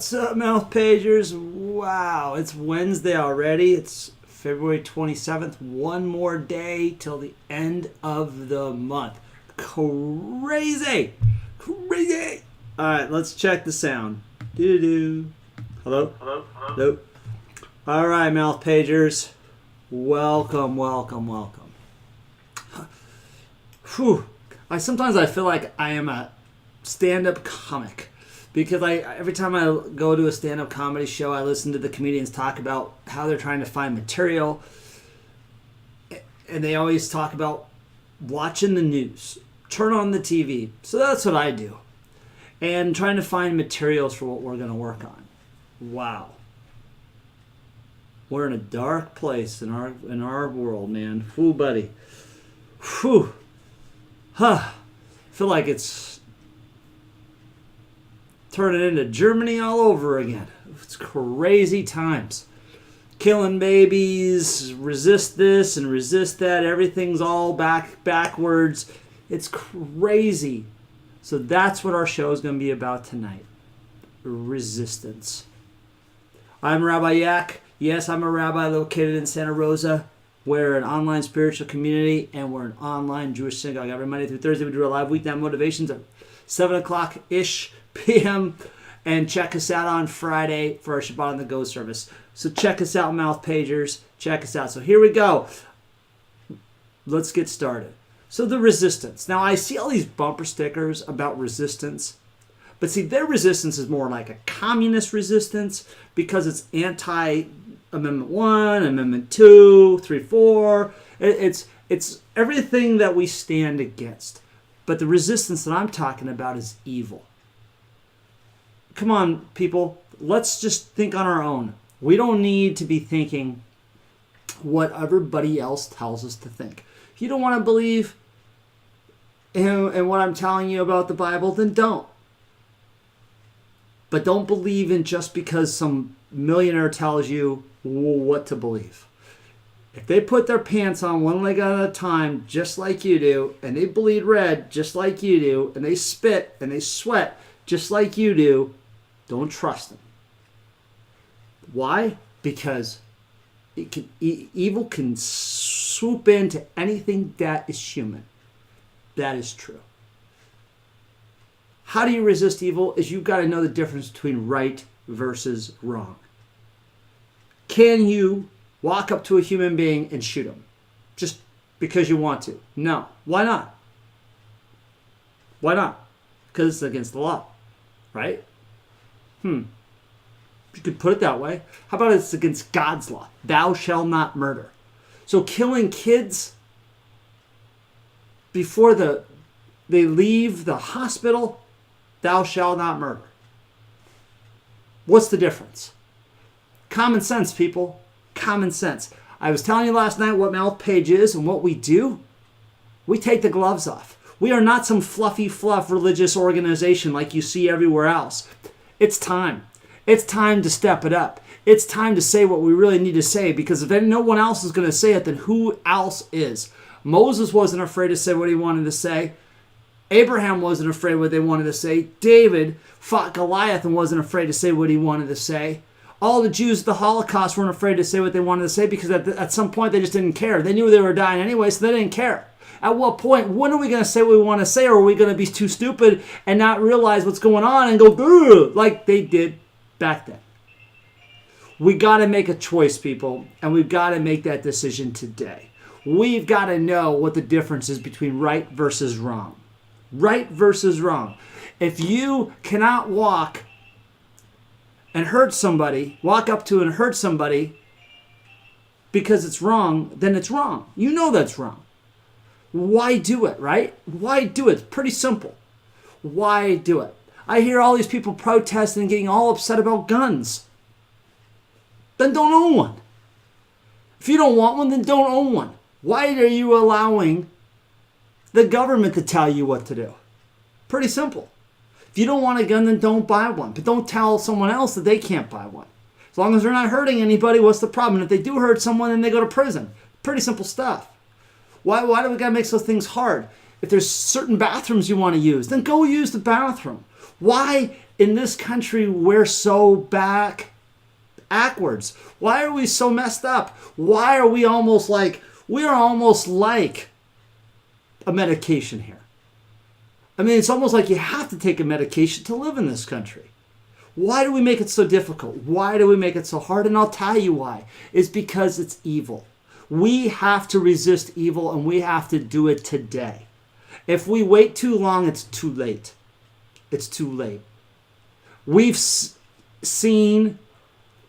What's up, Mouth Pagers? Wow, it's Wednesday already. It's February 27th. One more day till the end of the month. Crazy! Crazy! Alright, let's check the sound. Doo-doo. Hello? Hello? Hello? Alright, Mouth Pagers. Welcome. Whew. Sometimes I feel like I am a stand-up comic. Because every time I go to a stand-up comedy show, I listen to the comedians talk about how they're trying to find material. And they always talk about watching the news. Turn on the TV. So that's what I do. And trying to find materials for what we're going to work on. Wow. We're in a dark place in our world, man. Whew, buddy. Whew. Huh. I feel like it's turning into Germany all over again. It's crazy times. Killing babies, resist this and resist that. Everything's all backwards. It's crazy. So that's what our show is going to be about tonight. Resistance. I'm Rabbi Yak. Yes, I'm a rabbi located in Santa Rosa. We're an online spiritual community and we're an online Jewish synagogue. Every Monday through Thursday we do our live weeknight motivations at 7 o'clock-ish p.m. and check us out on Friday for our Shabbat on the Go service. So check us out, Mouth Pagers. Check us out. So here we go. Let's get started. So the resistance. Now I see all these bumper stickers about resistance. But see, their resistance is more like a communist resistance because it's anti-Amendment 1, Amendment 2, 3, 4. It's everything that we stand against. But the resistance that I'm talking about is evil. Come on, people. Let's just think on our own. We don't need to be thinking what everybody else tells us to think. If you don't want to believe in what I'm telling you about the Bible, then don't. But don't believe in just because some millionaire tells you what to believe. If they put their pants on one leg at a time, just like you do, and they bleed red, just like you do, and they spit and they sweat, just like you do, don't trust them. Why? Because evil can swoop into anything that is human. That is true. How do you resist evil? Is you've got to know the difference between right versus wrong. Can you walk up to a human being and shoot him just because you want to? No. Why not? Why not? Because it's against the law, right? You could put it that way. How about it's against God's law? Thou shalt not murder. So killing kids before they leave the hospital, thou shalt not murder. What's the difference? Common sense, people. Common sense. I was telling you last night what Mouth Page is and what we do. We take the gloves off. We are not some fluffy fluff religious organization like you see everywhere else. It's time. It's time to step it up. It's time to say what we really need to say because if no one else is going to say it, then who else is? Moses wasn't afraid to say what he wanted to say. Abraham wasn't afraid what they wanted to say. David fought Goliath and wasn't afraid to say what he wanted to say. All the Jews at the Holocaust weren't afraid to say what they wanted to say because at some point they just didn't care. They knew they were dying anyway, so they didn't care. At what point, when are we going to say what we want to say, or are we going to be too stupid and not realize what's going on and go, ugh, like they did back then? We got to make a choice, people, and we've got to make that decision today. We've got to know what the difference is between right versus wrong. Right versus wrong. If you cannot walk and hurt somebody, walk up to and hurt somebody because it's wrong, then it's wrong. You know that's wrong. Why do it, right? Why do it? It's pretty simple. Why do it? I hear all these people protesting and getting all upset about guns. Then don't own one. If you don't want one, then don't own one. Why are you allowing the government to tell you what to do? Pretty simple. If you don't want a gun, then don't buy one. But don't tell someone else that they can't buy one. As long as they're not hurting anybody, what's the problem? And if they do hurt someone, then they go to prison. Pretty simple stuff. Why do we got to make those things hard? If there's certain bathrooms you want to use, then go use the bathroom. Why in this country we're so backwards? Why are we so messed up? Why are we almost like a medication here? I mean, it's almost like you have to take a medication to live in this country. Why do we make it so difficult? Why do we make it so hard? And I'll tell you why. It's because it's evil. We have to resist evil, and we have to do it today. If we wait too long, it's too late. It's too late. We've seen,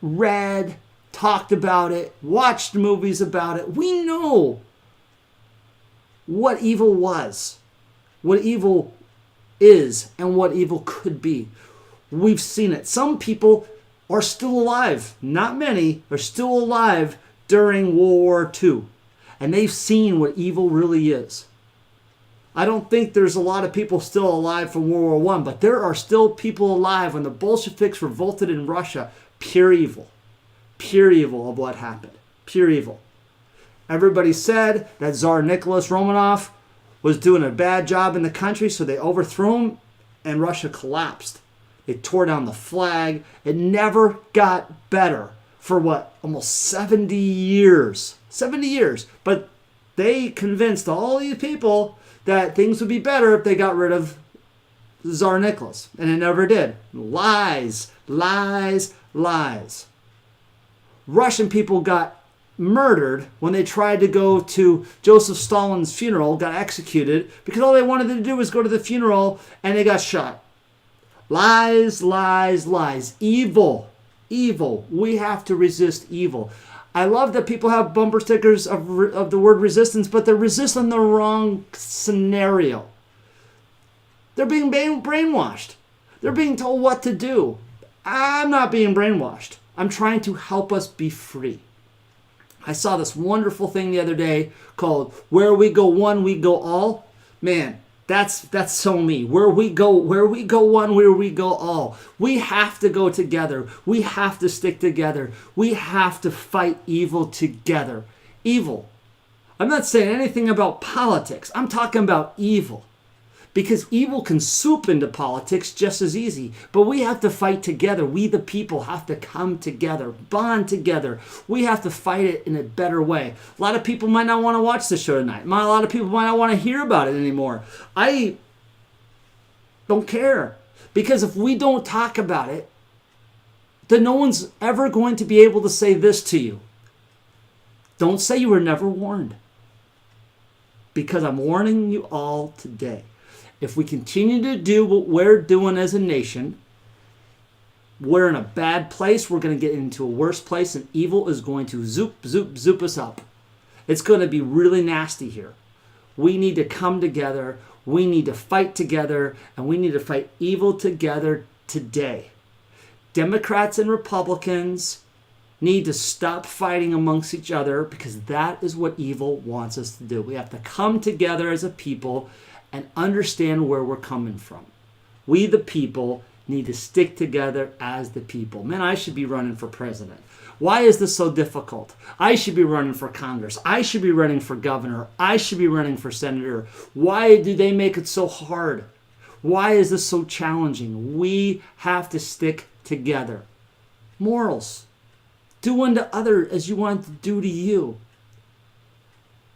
read, talked about it, watched movies about it. We know what evil was, what evil is, and what evil could be. We've seen it. Some people are still alive. Not many are still alive during World War II. And they've seen what evil really is. I don't think there's a lot of people still alive from World War I, but there are still people alive when the Bolsheviks revolted in Russia. Pure evil. Pure evil of what happened. Pure evil. Everybody said that Tsar Nicholas Romanov was doing a bad job in the country, so they overthrew him and Russia collapsed. They tore down the flag. It never got better for almost 70 years. 70 years. But they convinced all these people that things would be better if they got rid of Tsar Nicholas. And it never did. Lies, lies, lies. Russian people got murdered when they tried to go to Joseph Stalin's funeral, got executed, because all they wanted to do was go to the funeral, and they got shot. Lies, lies, lies. Evil. Evil. We have to resist evil. I love that people have bumper stickers of the word resistance, but they're resisting the wrong scenario. They're being brainwashed. They're being told what to do. I'm not being brainwashed. I'm trying to help us be free. I saw this wonderful thing the other day called "Where We Go One, We Go All." Man, that's so me. Where we go one, where we go all. We have to go together. We have to stick together. We have to fight evil together. Evil. I'm not saying anything about politics. I'm talking about evil. Because evil can soup into politics just as easy. But we have to fight together. We, the people, have to come together, bond together. We have to fight it in a better way. A lot of people might not want to watch the show tonight. A lot of people might not want to hear about it anymore. I don't care. Because if we don't talk about it, then no one's ever going to be able to say this to you. Don't say you were never warned. Because I'm warning you all today. If we continue to do what we're doing as a nation, we're in a bad place. We're going to get into a worse place, and evil is going to zoop us up. It's going to be really nasty here. We need to come together. We need to fight together, and we need to fight evil together today. Democrats and Republicans need to stop fighting amongst each other, because that is what evil wants us to do. We have to come together as a people and understand where we're coming from. We, the people, need to stick together as the people. Man, I should be running for president. Why is this so difficult? I should be running for Congress. I should be running for governor. I should be running for senator. Why do they make it so hard? Why is this so challenging? We have to stick together. Morals. Do unto others as you want to do to you.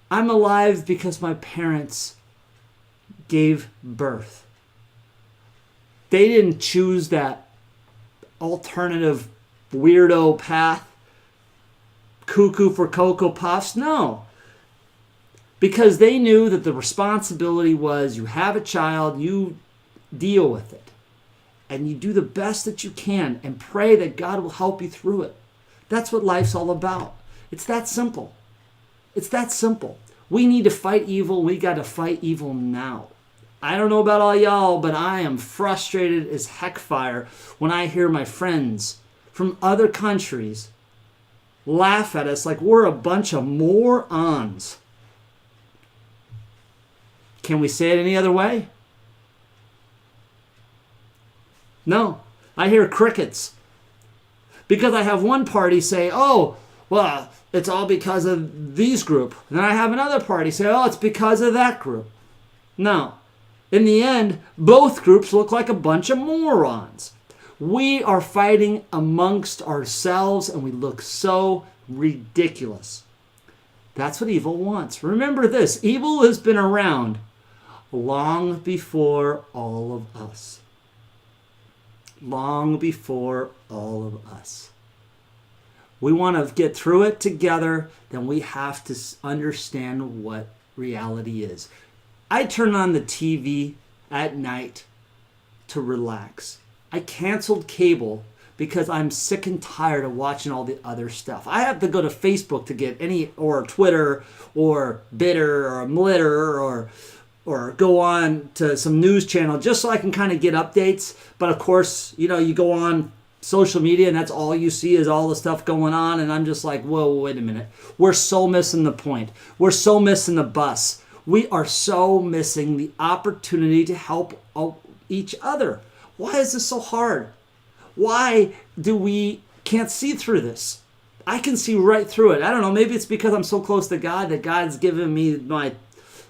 I'm alive because my parents gave birth. They didn't choose that alternative weirdo path, cuckoo for Cocoa Puffs. No. Because they knew that the responsibility was you have a child, you deal with it. And you do the best that you can and pray that God will help you through it. That's what life's all about. It's that simple. It's that simple. We need to fight evil. We got to fight evil now. I don't know about all y'all, but I am frustrated as heck fire when I hear my friends from other countries laugh at us like we're a bunch of morons. Can we say it any other way? No. I hear crickets. Because I have one party say, oh, well, it's all because of these group. And then I have another party say, oh, it's because of that group. No. In the end, both groups look like a bunch of morons. We are fighting amongst ourselves and we look so ridiculous. That's what evil wants. Remember this, evil has been around long before all of us. Long before all of us. We want to get through it together, then we have to understand what reality is. I turn on the TV at night to relax. I canceled cable because I'm sick and tired of watching all the other stuff. I have to go to Facebook to get any, or Twitter, or Bitter, or Mlitter, or go on to some news channel just so I can kind of get updates. But of course, you go on social media and that's all you see is all the stuff going on. And I'm just like, whoa, wait a minute. We're so missing the point. We're so missing the bus. We are so missing the opportunity to help each other. Why is this so hard? Why do we can't see through this? I can see right through it. I don't know. Maybe it's because I'm so close to God that God's given me my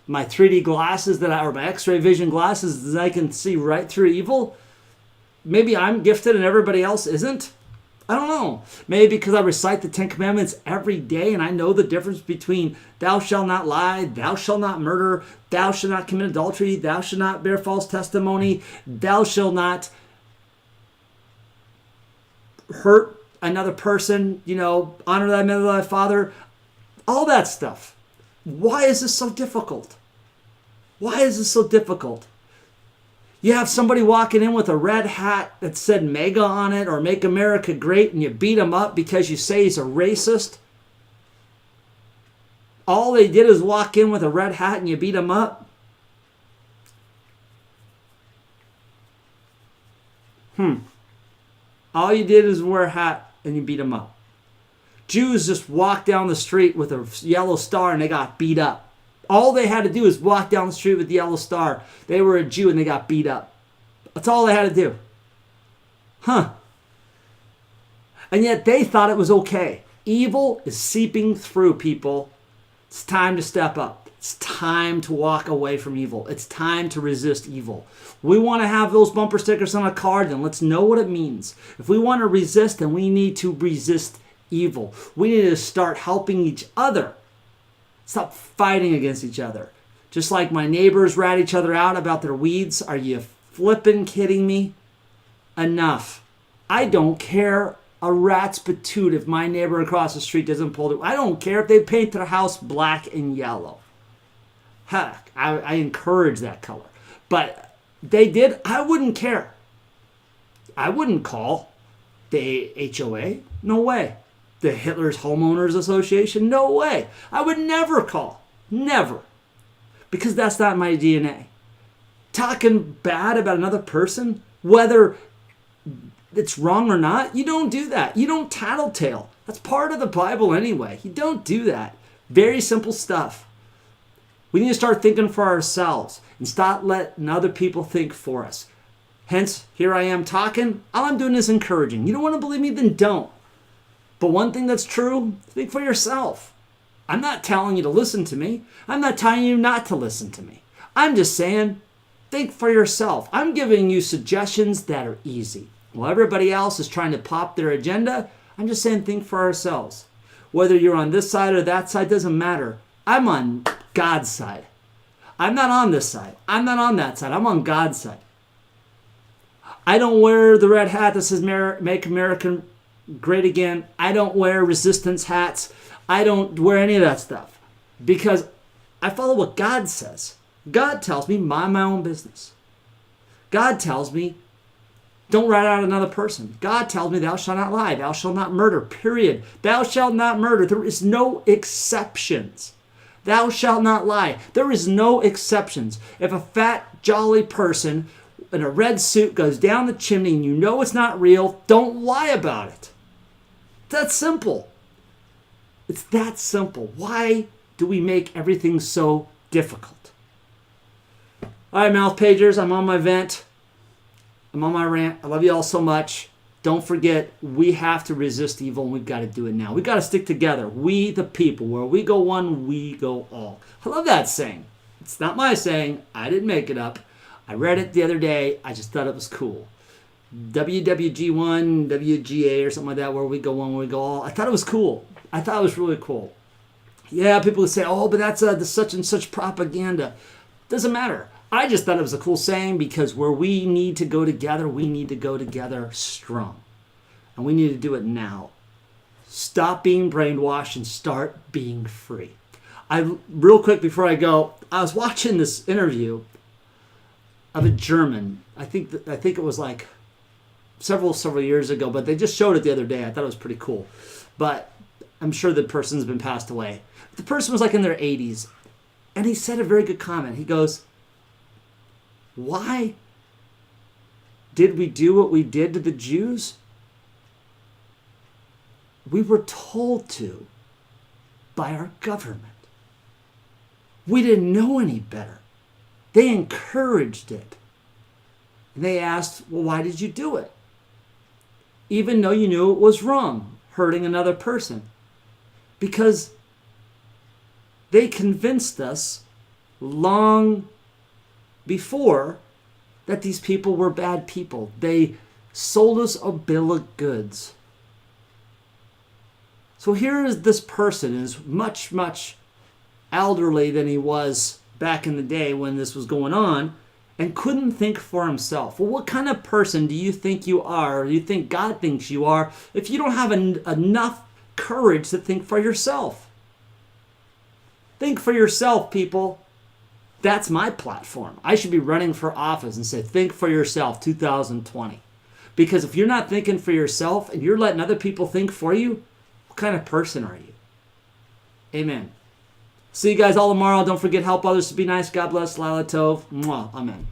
3D glasses or my X-ray vision glasses that I can see right through evil. Maybe I'm gifted and everybody else isn't. I don't know. Maybe because I recite the 10 Commandments every day and I know the difference between thou shalt not lie, thou shalt not murder, thou shalt not commit adultery, thou shalt not bear false testimony, thou shalt not hurt another person, honor thy mother, thy father, all that stuff. Why is this so difficult? Why is this so difficult? You have somebody walking in with a red hat that said MAGA on it or Make America Great and you beat him up because you say he's a racist. All they did is walk in with a red hat and you beat him up. All you did is wear a hat and you beat him up. Jews just walked down the street with a yellow star and they got beat up. All they had to do is walk down the street with the yellow star. They were a Jew and they got beat up. That's all they had to do. And yet they thought it was okay. Evil is seeping through, people. It's time to step up. It's time to walk away from evil. It's time to resist evil. We want to have those bumper stickers on a car, then let's know what it means. If we want to resist, then we need to resist evil. We need to start helping each other. Stop fighting against each other. Just like my neighbors rat each other out about their weeds. Are you flippin' kidding me? Enough. I don't care a rat's patoot if my neighbor across the street doesn't pull it. I don't care if they paint their house black and yellow. Heck, I encourage that color. But they did, I wouldn't care. I wouldn't call the HOA. No way. The Hitler's Homeowners Association? No way. I would never call. Never. Because that's not my DNA. Talking bad about another person, whether it's wrong or not, you don't do that. You don't tattletale. That's part of the Bible anyway. You don't do that. Very simple stuff. We need to start thinking for ourselves and stop letting other people think for us. Hence, here I am talking. All I'm doing is encouraging. You don't want to believe me? Then don't. But one thing that's true, think for yourself. I'm not telling you to listen to me. I'm not telling you not to listen to me. I'm just saying, think for yourself. I'm giving you suggestions that are easy. While everybody else is trying to pop their agenda, I'm just saying think for ourselves. Whether you're on this side or that side doesn't matter. I'm on God's side. I'm not on this side. I'm not on that side. I'm on God's side. I don't wear the red hat that says Make America Great Again. I don't wear resistance hats. I don't wear any of that stuff because I follow what God says. God tells me mind my own business. God tells me don't rat out another person. God tells me thou shalt not lie. Thou shalt not murder, period. Thou shalt not murder. There is no exceptions. Thou shalt not lie. There is no exceptions. If a fat, jolly person in a red suit goes down the chimney and you know it's not real, don't lie about it. That's simple. It's that simple. Why do we make everything so difficult? All right, mouth pagers, I'm on my vent. I'm on my rant. I love you all so much. Don't forget, we have to resist evil, and we've got to do it now. We've got to stick together. We, the people, where we go one, we go all. I love that saying. It's not my saying. I didn't make it up. I read it the other day. I just thought it was cool. WWG1, WGA or something like that, where we go one, where we go all. I thought it was cool. I thought it was really cool. Yeah, people would say, oh, but that's the such and such propaganda. Doesn't matter. I just thought it was a cool saying because where we need to go together, we need to go together strong. And we need to do it now. Stop being brainwashed and start being free. Real quick before I go, I was watching this interview of a German. I think it was like several years ago, but they just showed it the other day. I thought it was pretty cool. But I'm sure the person's been passed away. The person was like in their 80s, and he said a very good comment. He goes, why did we do what we did to the Jews? We were told to by our government. We didn't know any better. They encouraged it. And they asked, well, why did you do it? Even though you knew it was wrong, hurting another person. Because they convinced us long before that these people were bad people. They sold us a bill of goods. So here is this person is much, much elderly than he was back in the day when this was going on and couldn't think for himself. Well, what kind of person do you think you are, or do you think God thinks you are, if you don't have enough courage to think for yourself? Think for yourself, people. That's my platform. I should be running for office and say, think for yourself, 2020. Because if you're not thinking for yourself and you're letting other people think for you, what kind of person are you? Amen. See you guys all tomorrow. Don't forget, help others to be nice. God bless. Lila Tov. Mwah. Amen.